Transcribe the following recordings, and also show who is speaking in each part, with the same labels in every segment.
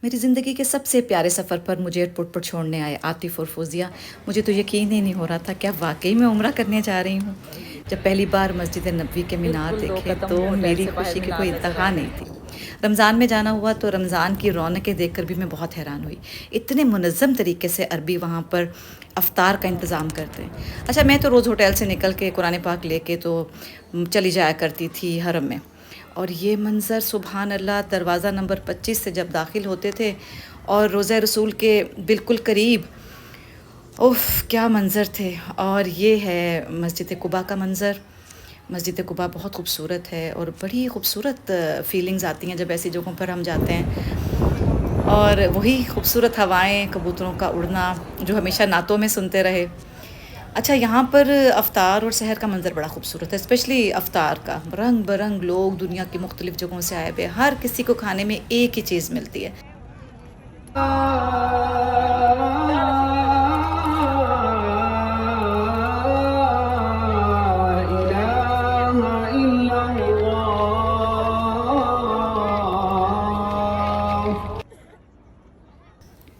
Speaker 1: میری زندگی کے سب سے پیارے سفر پر مجھے ایئرپورٹ پر چھوڑنے آئے عاطف اور فوزیہ. مجھے تو یقین ہی نہیں ہو رہا تھا کہ اب واقعی میں عمرہ کرنے جا رہی ہوں. جب پہلی بار مسجد نبوی کے مینار
Speaker 2: بالکل 2
Speaker 1: دیکھے
Speaker 2: قدم
Speaker 1: تو
Speaker 2: ہوٹل
Speaker 1: میری
Speaker 2: سے باہر
Speaker 1: خوشی کی
Speaker 2: مینار
Speaker 1: کوئی
Speaker 2: نظر
Speaker 1: انتہا
Speaker 2: آیا۔
Speaker 1: نہیں تھی. رمضان میں جانا ہوا تو رمضان کی رونقیں دیکھ کر بھی میں بہت حیران ہوئی. اتنے منظم طریقے سے عربی وہاں پر افطار کا انتظام کرتے ہیں. اچھا، میں تو روز ہوٹل سے نکل کے قرآن پاک لے کے تو چلی جایا کرتی تھی حرم میں. اور یہ منظر سبحان اللہ، دروازہ نمبر 25 سے جب داخل ہوتے تھے اور روضہ رسول کے بالکل قریب، اوف کیا منظر تھے. اور یہ ہے مسجد قباء کا منظر. مسجد قباء بہت خوبصورت ہے اور بڑی خوبصورت فیلنگز آتی ہیں جب ایسی جگہوں پر ہم جاتے ہیں. اور وہی خوبصورت ہوائیں، کبوتروں کا اڑنا جو ہمیشہ نعتوں میں سنتے رہے. اچھا، یہاں پر افطار اور سحر کا منظر بڑا خوبصورت ہے، اسپیشلی افطار کا. رنگ برنگ لوگ دنیا کی مختلف جگہوں سے آئے ہوئے، ہر کسی کو کھانے میں ایک ہی چیز ملتی ہے.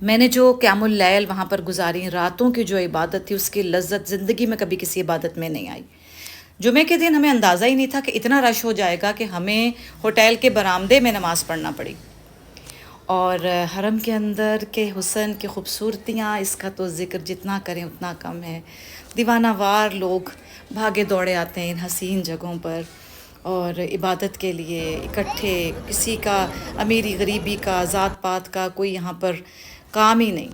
Speaker 1: میں نے جو قیام اللیل وہاں پر گزاری، راتوں کی جو عبادت تھی، اس کی لذت زندگی میں کبھی کسی عبادت میں نہیں آئی. جمعے کے دن ہمیں اندازہ ہی نہیں تھا کہ اتنا رش ہو جائے گا کہ ہمیں ہوٹل کے برآمدے میں نماز پڑھنا پڑی. اور حرم کے اندر کے حسن کی خوبصورتیاں، اس کا تو ذکر جتنا کریں اتنا کم ہے. دیوانہ وار لوگ بھاگے دوڑے آتے ہیں ان حسین جگہوں پر اور عبادت کے لیے اکٹھے. کسی کا امیری غریبی کا، ذات پات کا کوئی یہاں پر کام ہی نہیں.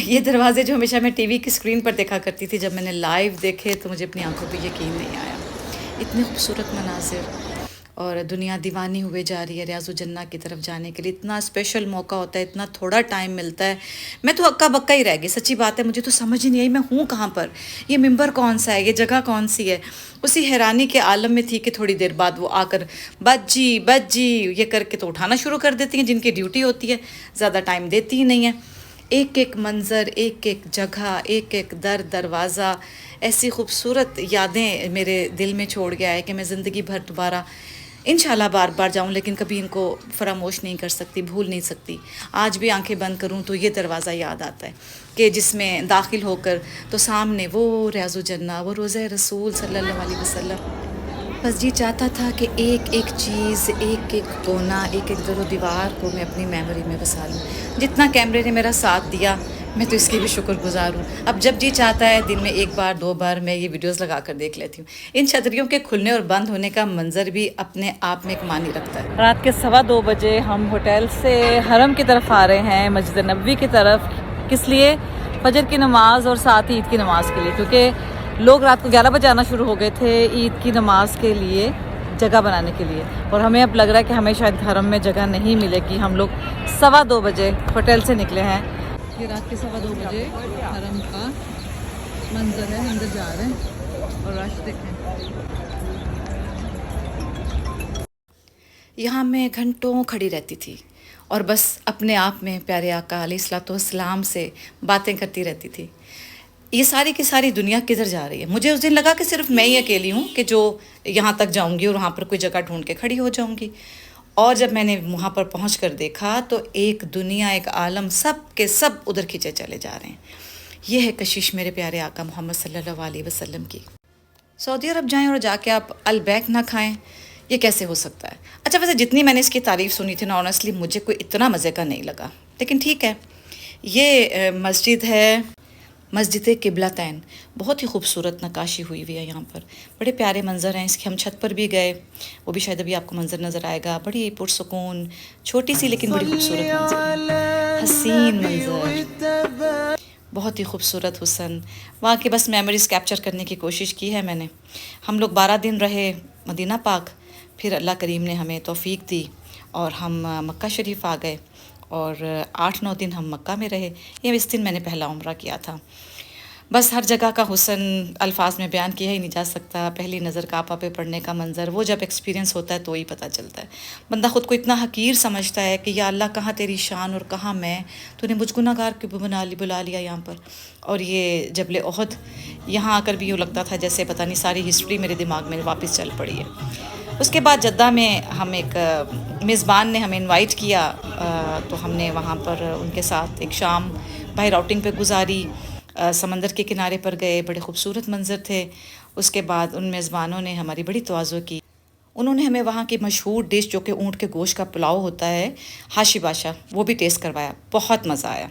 Speaker 1: یہ دروازے جو ہمیشہ میں ٹی وی کی اسکرین پر دیکھا کرتی تھی، جب میں نے لائیو دیکھے تو مجھے اپنی آنکھوں پہ یقین نہیں آیا. اتنے خوبصورت مناظر، اور دنیا دیوانی ہوئے جا رہی ہے ریاض الجنہ کی طرف جانے کے لیے. اتنا اسپیشل موقع ہوتا ہے، اتنا تھوڑا ٹائم ملتا ہے. میں تو ہکا بکا ہی رہ گئی، سچی بات ہے. مجھے تو سمجھ ہی نہیں آئی میں ہوں کہاں پر، یہ ممبر کون سا ہے، یہ جگہ کون سی ہے. اسی حیرانی کے عالم میں تھی کہ تھوڑی دیر بعد وہ آ کر بچ جی یہ کر کے تو اٹھانا شروع کر دیتی ہیں. جن کی ڈیوٹی ہوتی ہے زیادہ ٹائم دیتی ہی نہیں ہے. ایک ایک منظر، ایک ایک جگہ، ایک ایک دروازہ ایسی خوبصورت یادیں میرے دل میں چھوڑ گیا ہے کہ میں زندگی بھر دوبارہ انشاءاللہ بار بار جاؤں، لیکن کبھی ان کو فراموش نہیں کر سکتی، بھول نہیں سکتی. آج بھی آنکھیں بند کروں تو یہ دروازہ یاد آتا ہے کہ جس میں داخل ہو کر تو سامنے وہ ریاض الجنہ، وہ روضہ رسول صلی اللہ علیہ وسلم. بس جی چاہتا تھا کہ ایک ایک چیز، ایک ایک کونا، ایک ایک در و دیوار کو میں اپنی میموری میں بسا لوں. جتنا کیمرے نے میرا ساتھ دیا میں تو اس کی بھی شکر گزار ہوں. اب جب جی چاہتا ہے دن میں ایک بار دو بار میں یہ ویڈیوز لگا کر دیکھ لیتی ہوں. ان چھتریوں کے کھلنے اور بند ہونے کا منظر بھی اپنے آپ میں ایک معنی رکھتا ہے.
Speaker 2: رات کے 2:15 بجے ہم ہوٹل سے حرم کی طرف آ رہے ہیں، مسجد نبوی کی طرف. کس لیے؟ فجر کی نماز اور ساتھ ہی عید کی نماز کے لیے، کیونکہ لوگ رات کو 11 بجے آنا شروع ہو گئے تھے عید کی نماز کے لیے، جگہ بنانے کے لیے. اور ہمیں اب لگ رہا ہے کہ ہمیں شاید حرم میں جگہ نہیں ملے گی. ہم لوگ 2:15 بجے ہوٹل سے نکلے ہیں. یہ رات کے 2:15 بجے حرم کا منظر ہے. اندر جا رہے ہیں اور رش دیکھیں.
Speaker 1: یہاں میں گھنٹوں کھڑی رہتی تھی اور بس اپنے آپ میں پیارے آقا علیہ الصلوۃ والسلام سے باتیں کرتی رہتی تھی. یہ ساری کی ساری دنیا کدھر جا رہی ہے؟ مجھے اس دن لگا کہ صرف میں ہی اکیلی ہوں کہ جو یہاں تک جاؤں گی اور وہاں پر کوئی جگہ ڈھونڈ کے کھڑی ہو جاؤں گی. اور جب میں نے وہاں پر پہنچ کر دیکھا تو ایک دنیا، ایک عالم، سب کے سب ادھر کھینچے چلے جا رہے ہیں. یہ ہے کشش میرے پیارے آقا محمد صلی اللہ علیہ وسلم کی. سعودی عرب جائیں اور جا کے آپ البیک نہ کھائیں، یہ کیسے ہو سکتا ہے؟ اچھا، ویسے جتنی میں نے اس کی تعریف سنی تھی نا، آنیسٹلی مجھے کوئی اتنا مزے کا نہیں لگا، لیکن ٹھیک ہے. یہ مسجد ہے مسجد قبلتین. بہت ہی خوبصورت نقاشی ہوئی ہوئی ہے یہاں پر، بڑے پیارے منظر ہیں اس کے. ہم چھت پر بھی گئے، وہ بھی شاید ابھی آپ کو منظر نظر آئے گا. بڑی پرسکون، چھوٹی سی لیکن بڑی خوبصورت منظر ہے، حسین منظر، بہت ہی خوبصورت حسن. وہاں کی بس میموریز کیپچر کرنے کی کوشش کی ہے میں نے. ہم لوگ 12 دن رہے مدینہ پاک، پھر اللہ کریم نے ہمیں توفیق دی اور ہم مکہ شریف آ گئے اور 8-9 دن ہم مکہ میں رہے. یہ اس دن میں نے پہلا عمرہ کیا تھا. بس ہر جگہ کا حسن الفاظ میں بیان کیا ہی نہیں جا سکتا. پہلی نظر کعبہ پہ پڑنے کا منظر، وہ جب ایکسپیرینس ہوتا ہے تو ہی پتہ چلتا ہے. بندہ خود کو اتنا حقیر سمجھتا ہے کہ یا اللہ کہاں تیری شان اور کہاں میں، تو نے مجھ گناہگار کو بلا لیا یہاں پر. اور یہ جبل احد، یہاں آ کر بھی یوں لگتا تھا جیسے پتہ نہیں ساری ہسٹری میرے دماغ میں واپس چل پڑی ہے. اس کے بعد جدہ میں ہم ایک میزبان نے ہمیں انوائٹ کیا، تو ہم نے وہاں پر ان کے ساتھ ایک شام باہر آؤٹنگ پہ گزاری، سمندر کے کنارے پر گئے، بڑے خوبصورت منظر تھے۔ اس کے بعد ان میزبانوں نے ہماری بڑی تواضع کی، انہوں نے ہمیں وہاں کی مشہور ڈش جو کہ اونٹ کے گوشت کا پلاؤ ہوتا ہے، ہاشی باشا، وہ بھی ٹیسٹ کروایا، بہت مزہ آیا۔